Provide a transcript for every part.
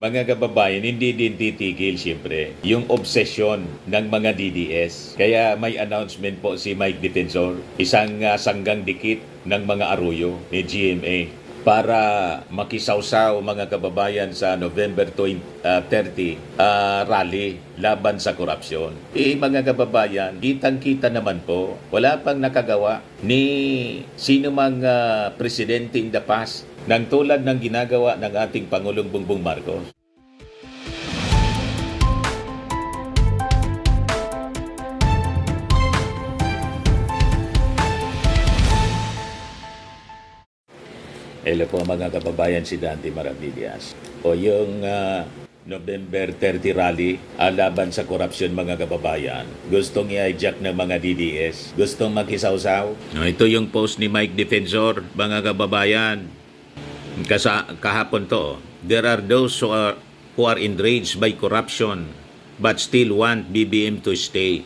Mga kababayan, hindi din titigil siyempre yung obsesyon ng mga DDS. Kaya may announcement po si Mike Defensor, isang sanggang dikit ng mga aruyo ni GMA para makisawsaw mga kababayan sa November 30 rally laban sa korupsyon. Mga kababayan, kitang-kita naman po, wala pang nakagawa ni sino mang presidente in the past ng tulad ng ginagawa ng ating Pangulong Bongbong Marcos. Hello po mga kababayan, si Dante Maravillas. O yung November 30 rally laban sa korupsyon mga kababayan. Gustong i-hijack ng mga DDS. Gustong makisawsaw. No, ito yung post ni Mike Defensor, mga kababayan. Kahapon to. There are those who are enraged by corruption but still want BBM to stay.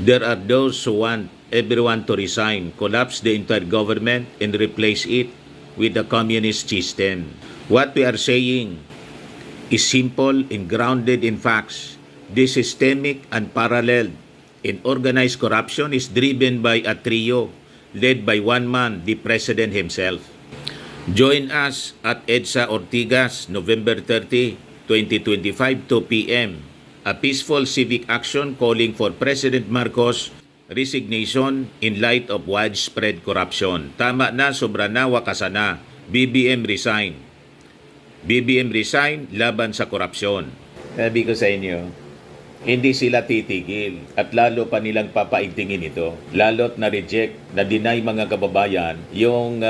There are those who want everyone to resign, collapse the entire government, and replace it with the communist system. What we are saying is simple and grounded in facts. This systemic, unparalleled, and organized corruption is driven by a trio led by one man, the President himself. Join us at EDSA Ortigas, November 30, 2025, 2 p.m. A peaceful civic action calling for President Marcos' resignation in light of widespread corruption. Tama na, sobra na, wakasan na. BBM resign. BBM resign laban sa korupsyon. Sabi ko sa inyo, hindi sila titigil at lalo pa nilang papaigtingin ito. Lalo't na-reject, na-deny mga kababayan yung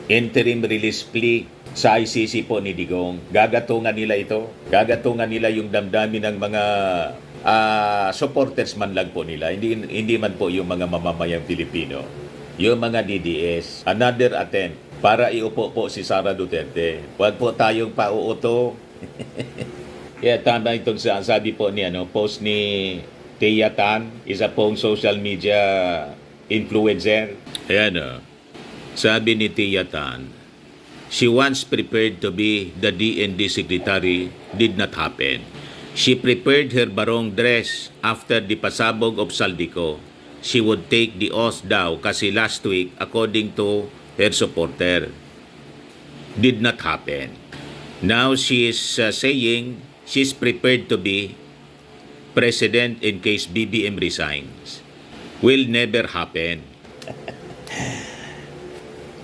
interim release plea sa ICC po ni Digong. Gagatungan nila ito. Gagatungan nila yung damdamin ng mga supporters man lang po nila, hindi man po yung mga mamamayang Pilipino, yung mga DDS. Another attempt para iupo po si Sara Duterte. Huwag po tayong pauuto. Kaya tama itong sabi po ni post ni Tia Tan, isa pong social media influencer. Ayan sabi ni Tia Tan, she once prepared to be the DND secretary, did not happen. She prepared her barong dress after the pasabog of Saldico. She would take the oath daw kasi last week, according to her supporter. Did not happen. Now she is saying she's prepared to be president in case BBM resigns. Will never happen.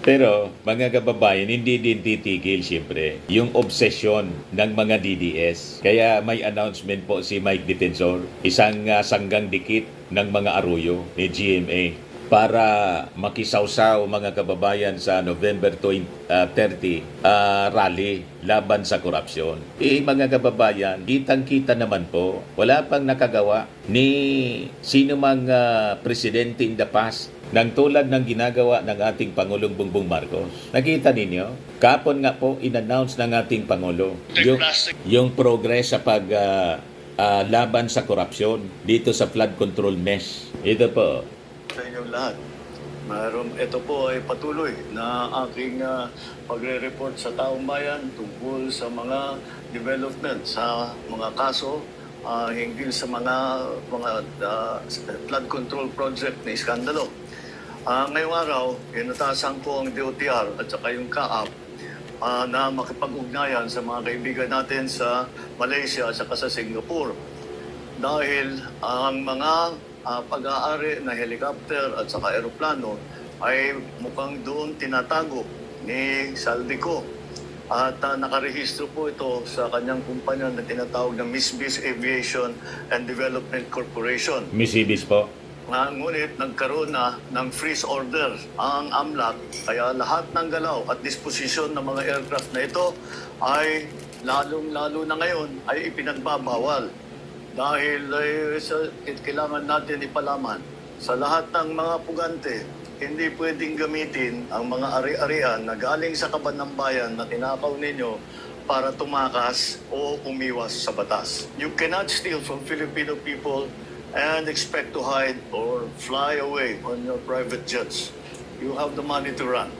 Pero, mga kababayan, hindi din titigil siyempre yung obsesyon ng mga DDS. Kaya may announcement po si Mike Defensor, isang sanggang dikit ng mga aruyo ni GMA para makisawsaw mga kababayan sa November 30 rally laban sa korupsyon. Mga kababayan, kitang-kita naman po, wala pang nakagawa ni sino mang presidente in the past ng tulad ng ginagawa ng ating Pangulong Bongbong Marcos. Nakita ninyo? Kapon nga po, in-announce ng ating Pangulo yung progress sa laban sa korupsyon dito sa flood control mesh. Ito po. Sa inyong lahat. Ito po ay patuloy na aking pagre-report sa taong bayan tungkol sa mga development sa mga kaso hinggil sa mga flood control project na iskandalo. Ngayong araw, inatasan ko ang DOTR at saka yung CAAP na makipag-ugnayan sa mga kaibigan natin sa Malaysia at saka sa Singapore. Dahil ang mga pag-aari na helicopter at saka aeroplano ay mukhang doon tinatago ni Saldico. At nakarehistro po ito sa kanyang kumpanya na tinatawag ng Misbis Aviation and Development Corporation. Misibis po. Ngunit nagkaroon na ng freeze order ang AMLAC, kaya lahat ng galaw at disposisyon ng mga aircraft na ito ay lalong-lalo na ngayon ay ipinagbabawal. Dahil kailangan natin ipalaman sa lahat ng mga pugante, hindi pwedeng gamitin ang mga ari-arian na galing sa kaban ng bayan na tinakaw ninyo para tumakas o umiwas sa batas. You cannot steal from Filipino people and expect to hide or fly away on your private jets. You have the money to run.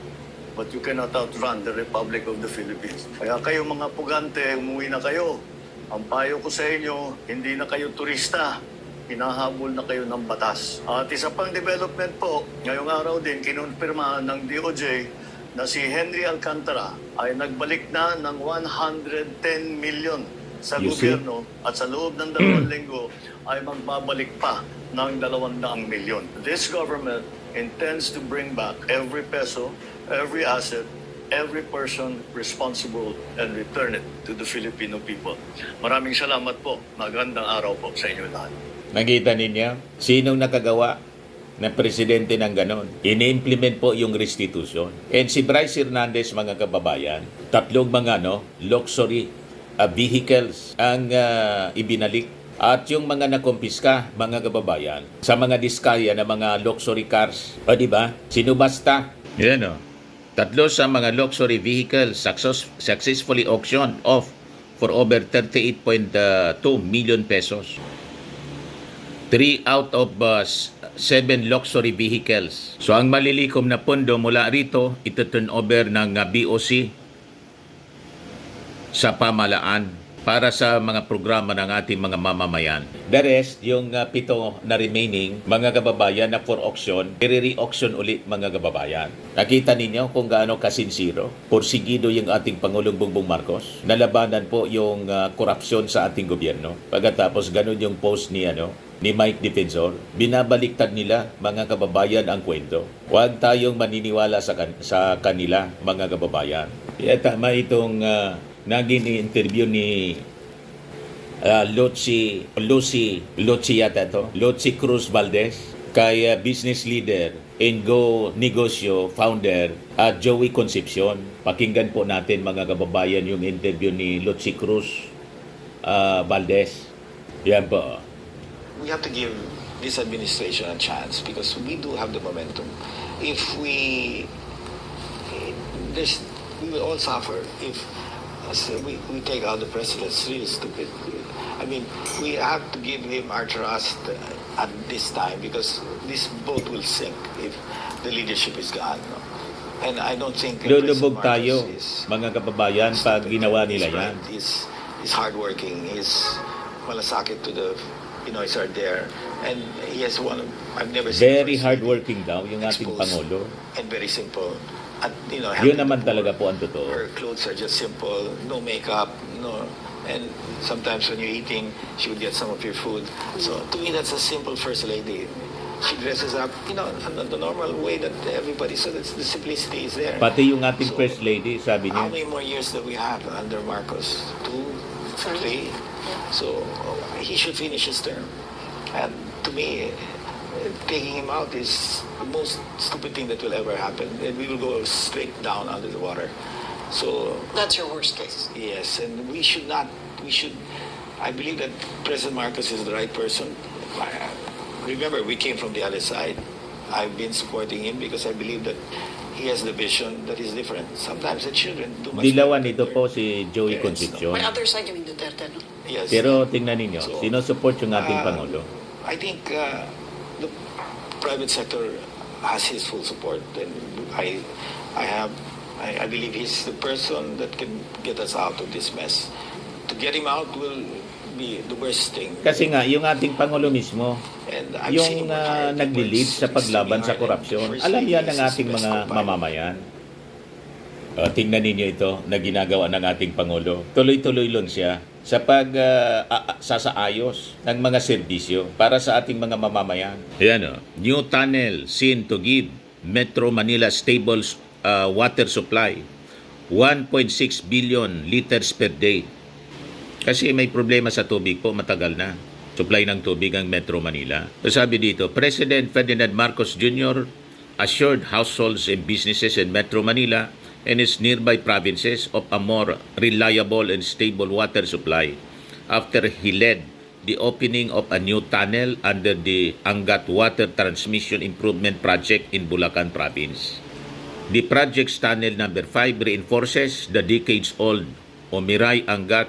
but you cannot outrun the Republic of the Philippines. Kaya kayo mga pugante, umuwi na kayo. Ang payo ko sa inyo, hindi na kayo turista. Hinahabol na kayo ng batas. At isa pang development po, ngayong araw din, kinonfirma ng DOJ na si Henry Alcantara ay nagbalik na ng 110 million sa You see? gobyerno at sa loob ng 2 linggo ay magbabalik pa ng 200 milyon. This government intends to bring back every peso, every asset, every person responsible and return it to the Filipino people. Maraming salamat po. Magandang araw po sa inyo lahat. Nakita ninyo? Sinong nakagawa ng presidente ng ganon? Ini-implement po yung restitution. And si Bryce Hernandez, mga kababayan, 3 mga luxury vehicles ang ibinalik. At yung mga nakumpiska, mga kababayan, sa mga diskaya na mga luxury cars, o di ba? Sinubasta. Yan o. 3 sa mga luxury vehicles successfully auctioned off for over 38.2 million pesos. 3 out of 7 luxury vehicles. So ang malilikom na pondo mula rito, ito turn over ng BOC sa pamalaan para sa mga programa ng ating mga mamamayan. The rest, yung 7 na remaining, mga kababayan na for auction, i-re-auction ulit mga kababayan. Nakita ninyo kung gaano kasinsiro, porsigido yung ating Pangulong Bongbong Marcos, nalabanan po yung korupsyon sa ating gobyerno. Pagkatapos ganun yung post ni Mike Defensor, binabaliktad nila mga kababayan ang kwento. Huwag tayong maniniwala sa kanila mga kababayan. Kaya tama itong naging interview ni Lucy Cruz Valdez kay business leader and Go Negosyo founder Joey Concepcion. Pakinggan po natin mga kababayan yung interview ni Lucy Cruz Valdez. Yan po. We have to give this administration a chance because we do have the momentum. If we will all suffer if we take out the president. It's really stupid. I mean, we have to give him our trust at this time because this boat will sink if the leadership is gone. No? And I don't think Lulubog President tayo, Marcos is mga kababayan, pag ginawa nila he's yan. bright, he's hardworking. He's malasakit to the Pinoys are there. And he has one, I've never seen Very first hardworking daw yung ating exposed Pangulo. and very simple. At, Yun helping naman the poor. talaga po ang totoo. Her clothes are just simple, no makeup, no. And sometimes when you're eating, she would get some of your food. So to me, that's a simple first lady. She dresses up, in the normal way that everybody. So that's the simplicity is there. Pati yung ating So, First Lady, sabi How niya, many more years do we have under Marcos? 2, 3. So he should finish his term. And to me, taking him out is the most stupid thing that will ever happen. And we will go straight down under the water. So That's your worst case. yes, and we should not. I believe that President Marcos is the right person. Remember, we came from the other side. I've been supporting him because I believe that he has the vision that is different. Sometimes the children do much dilawan better nito than po si Joey parents, Concepcion. May other side yung Duterte, no? Yes. Pero tingnan ninyo, So, sinusupport yung ating uh, Pangulo. I think the private sector has his full support, and I believe he's the person that can get us out of this mess. To get him out will be the worst thing. Kasi nga, yung ating Pangulo mismo, And I've seen yung him work hard. nagli-lead sa paglaban sa Extremely hard, korupsyon, and alam yan ng first lady ating is his mga best companion. mamamayan. Tingnan ninyo ito na ginagawa ng ating Pangulo. Tuloy-tuloy lang siya sa sasaayos ng mga serbisyo para sa ating mga mamamayan. Ayan o, new tunnel seen to give Metro Manila stable water supply. 1.6 billion liters per day. Kasi may problema sa tubig po, matagal na. Supply ng tubig ang Metro Manila. So sabi dito, President Ferdinand Marcos Jr. assured households and businesses in Metro Manila and its nearby provinces of a more reliable and stable water supply after he led the opening of a new tunnel under the Angat Water Transmission Improvement Project in Bulacan Province. The project's tunnel number 5 reinforces the decades-old Omiray Angat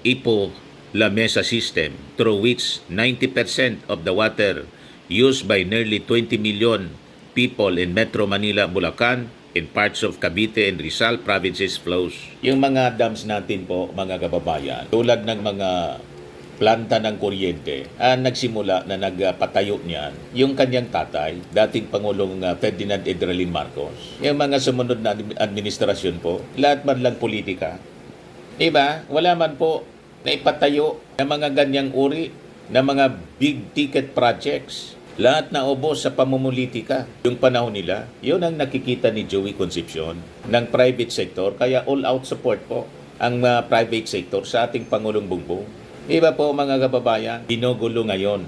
Ipo La Mesa system through which 90% of the water used by nearly 20 million people in Metro Manila, Bulacan, in parts of Cavite and Rizal provinces flows. Yung mga dams natin po, mga kababayan, tulad ng mga planta ng kuryente, nagsimula na nagpatayo niyan yung kanyang tatay, dating Pangulong Ferdinand Edralin Marcos. Yung mga sumunod na administrasyon po, lahat man lang politika. Diba? Wala man po na ipatayo ng mga ganyang uri na mga big ticket projects. Lahat na ubos sa pamumulitika. Yung panahon nila, yun ang nakikita ni Joey Concepcion ng private sector. Kaya all-out support po ang private sector sa ating Pangulong Bongbong. Iba po mga kababayan, ginugulo ngayon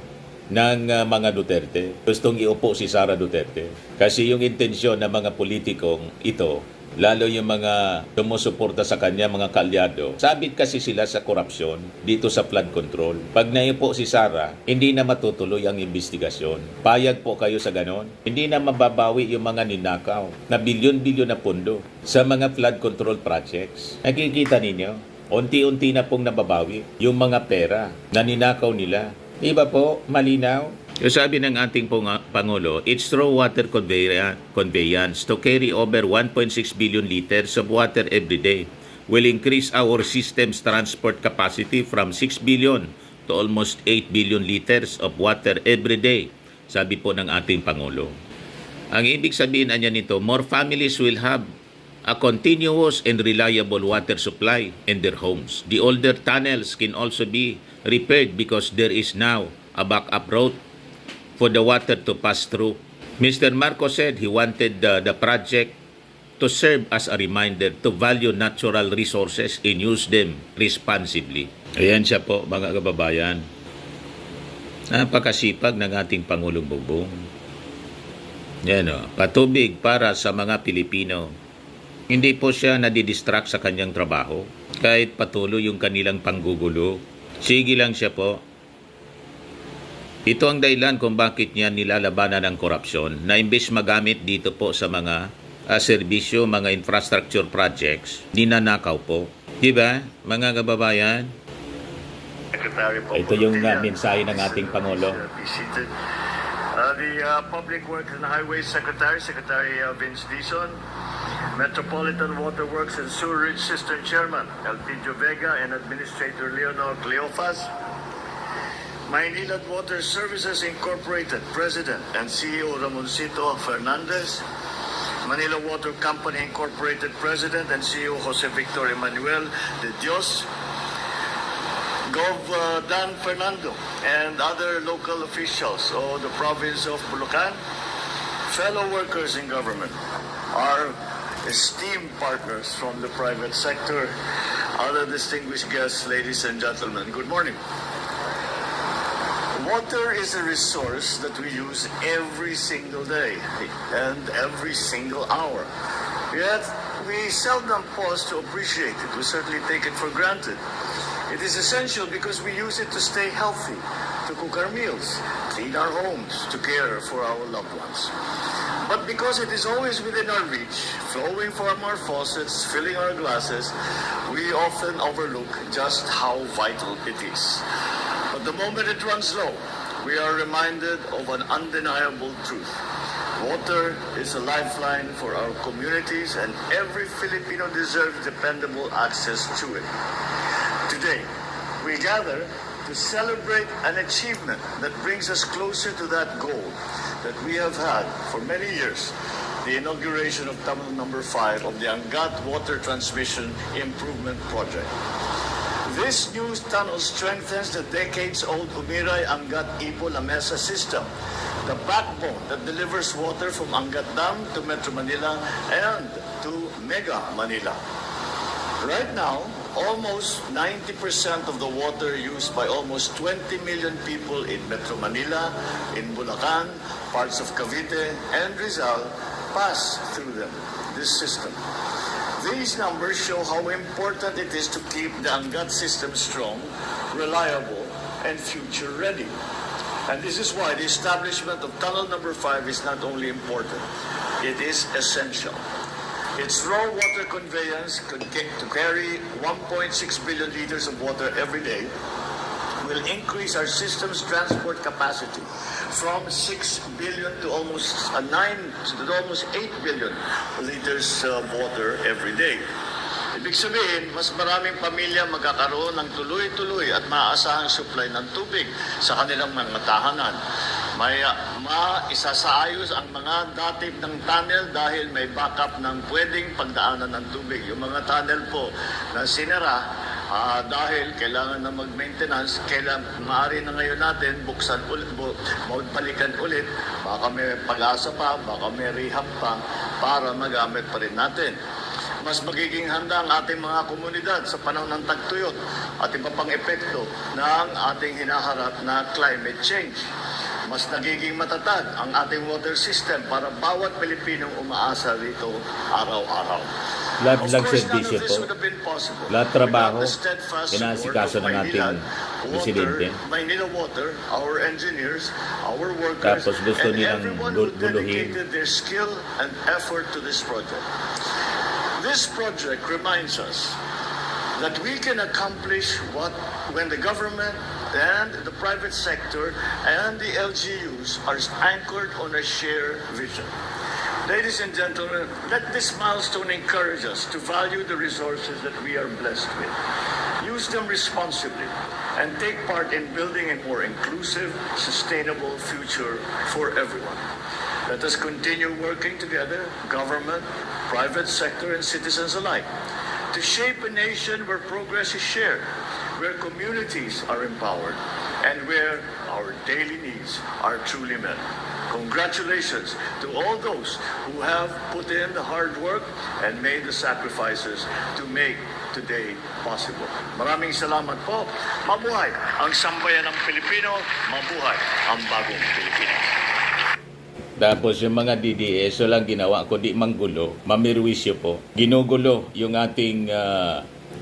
ng mga Duterte. Gustong iupo si Sara Duterte. Kasi yung intensyon ng mga politikong ito, lalo yung mga sumusuporta sa kanya, mga kalyado, sabit kasi sila sa korupsyon dito sa flood control. Pag naiupo si Sara, hindi na matutuloy ang investigasyon. Payag po kayo sa ganon. Hindi na mababawi yung mga ninakaw na bilyon-bilyon na pondo sa mga flood control projects. Nakikita ninyo? Unti-unti na pong nababawi yung mga pera na ninakaw nila. Iba po, malinaw. Yung sabi ng ating Pangulo, it's through water conveyance to carry over 1.6 billion liters of water every day will increase our system's transport capacity from 6 billion to almost 8 billion liters of water every day, sabi po ng ating Pangulo. Ang ibig sabihin niya nito, more families will have a continuous and reliable water supply in their homes. The older tunnels can also be repaired because there is now a backup route for the water to pass through. Mr. Marcos said he wanted the project to serve as a reminder to value natural resources and use them responsibly. Ayan siya po, mga kababayan. Napakasipag ng ating Pangulong Bongbong. Yan o, patubig para sa mga Pilipino. Hindi po siya nadidistract sa kanyang trabaho. Kahit patuloy yung kanilang panggugulo. Sige lang siya po. Ito ang dahilan kung bakit niya nilalabanan ng korupsyon na imbes magamit dito po sa mga serbisyo, mga infrastructure projects, ninanakaw po. Diba, mga kababayan? Ito yung mensahe ng ating Pangulo. The Public Works and Highways Secretary, Secretary Vince Dizon, Metropolitan Water Works and Sewerage System Chairman Elpidio Vega, and Administrator Leonor Cleofas, Maynila Water Services Incorporated President and CEO Ramoncito Fernandez, Manila Water Company Incorporated President and CEO Jose Victor Emmanuel de Dios, Gov. Dan Fernando, and other local officials of the province of Bulacan, fellow workers in government, our esteemed partners from the private sector, other distinguished guests, ladies and gentlemen, good morning. Water is a resource that we use every single day and every single hour. Yet, we seldom pause to appreciate it. We certainly take it for granted. It is essential because we use it to stay healthy, to cook our meals, clean our homes, to care for our loved ones. But because it is always within our reach, flowing from our faucets, filling our glasses, we often overlook just how vital it is. But the moment it runs low, we are reminded of an undeniable truth. Water is a lifeline for our communities, and every Filipino deserves dependable access to it. Today, we gather to celebrate an achievement that brings us closer to that goal that we have had for many years, the inauguration of Tunnel Number 5 of the Angat Water Transmission Improvement Project. This new tunnel strengthens the decades-old Umiray Angat Ipo La Mesa system, the backbone that delivers water from Angat Dam to Metro Manila and to Mega Manila. Right now, almost 90% of the water used by almost 20 million people in Metro Manila, in Bulacan, parts of Cavite, and Rizal pass through this system. These numbers show how important it is to keep the Angat system strong, reliable, and future-ready. And this is why the establishment of Tunnel Number 5 is not only important, it is essential. Its raw water conveyance could get to carry 1.6 billion liters of water every day will increase our system's transport capacity from 6 billion to almost 8 billion liters of water every day. Ibig sabihin, mas maraming pamilya magkakaroon ng tuloy-tuloy at maaasahang supply ng tubig sa kanilang mga tahanan. May maisasaayos ang mga datib ng tunnel dahil may backup ng pwedeng pagdaanan ng tubig. Yung mga tunnel po na sinara dahil kailangan na mag-maintenance, maaari na ngayon natin buksan ulit, magbalikan ulit, baka may pag-asa pa, baka may rehab pa para magamit pa rin natin. Mas magiging handa ang ating mga komunidad sa panahon ng tagtuyot at iba pang epekto ng ating hinaharap na climate change. Mas nagiging matatag ang ating water system para bawat Pilipinong umaasa rito araw-araw. Lahat Of lang course, none serbisyo of this po. would have been possible Lahat trabaho, without the steadfast inaasikaso support ng of ating presidente. Maynila Water, our engineers, our workers, Tapos gusto and nilang everyone who guluhin. dedicated their skill and effort to this project. This project reminds us that we can accomplish what when the government and the private sector and the LGUs are anchored on a shared vision. Ladies and gentlemen, let this milestone encourage us to value the resources that we are blessed with. Use them responsibly and take part in building a more inclusive, sustainable future for everyone. Let us continue working together, government, private sector, and citizens alike, to shape a nation where progress is shared, where communities are empowered, and where our daily needs are truly met. Congratulations to all those who have put in the hard work and made the sacrifices to make today possible. Maraming salamat po. Mabuhay ang sambayan ng Pilipino, mabuhay ang bagong Pilipinas. Tapos yung mga DDS, walang ginawa kundi manggulo, mamirwisyo po. Ginugulo yung ating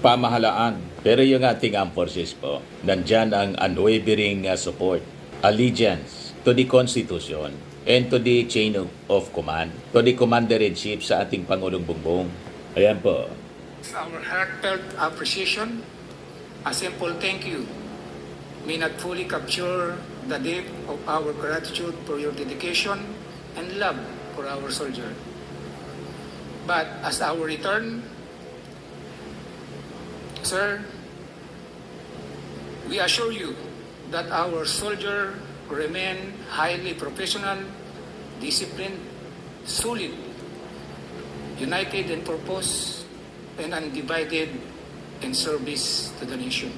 pamahalaan. Pero yung ating armed forces po, nandyan ang unwavering support, allegiance to the Constitution and to the chain of command, to the Commander-in-Chief sa ating Pangulong Bongbong. Ayan po. Our heartfelt appreciation, a simple thank you, may not fully capture the depth of our gratitude for your dedication and love for our soldier. But as our return, sir, we assure you that our soldier remain highly professional, disciplined, solid, united in purpose, and undivided in service to the nation.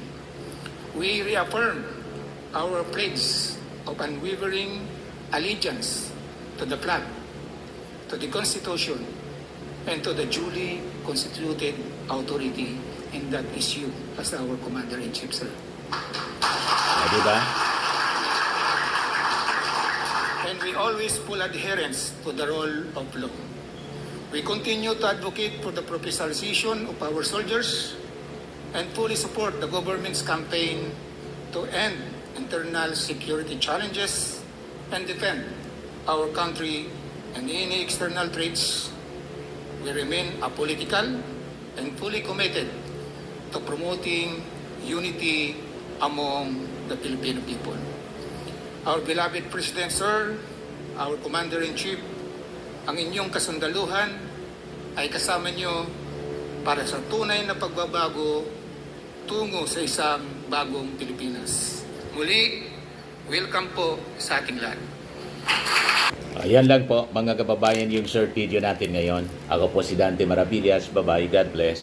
We reaffirm our pledge of unwavering allegiance to the flag, to the Constitution, and to the duly constituted authority, and that is you as our Commander-in-Chief, sir. Diba? And we always full adherence to the rule of law. We continue to advocate for the professionalization of our soldiers and fully support the government's campaign to end internal security challenges and defend our country and any external threats. We remain apolitical and fully committed to promoting unity among the Filipino people. Our beloved President, sir, our Commander-in-Chief, ang inyong kasundaluhan ay kasama nyo para sa tunay na pagbabago tungo sa isang bagong Pilipinas. Muli, welcome po sa ating lahat. Ayan lang po mga kababayan yung short video natin ngayon. Ako po si Dante Maravillas. Bye-bye. God bless.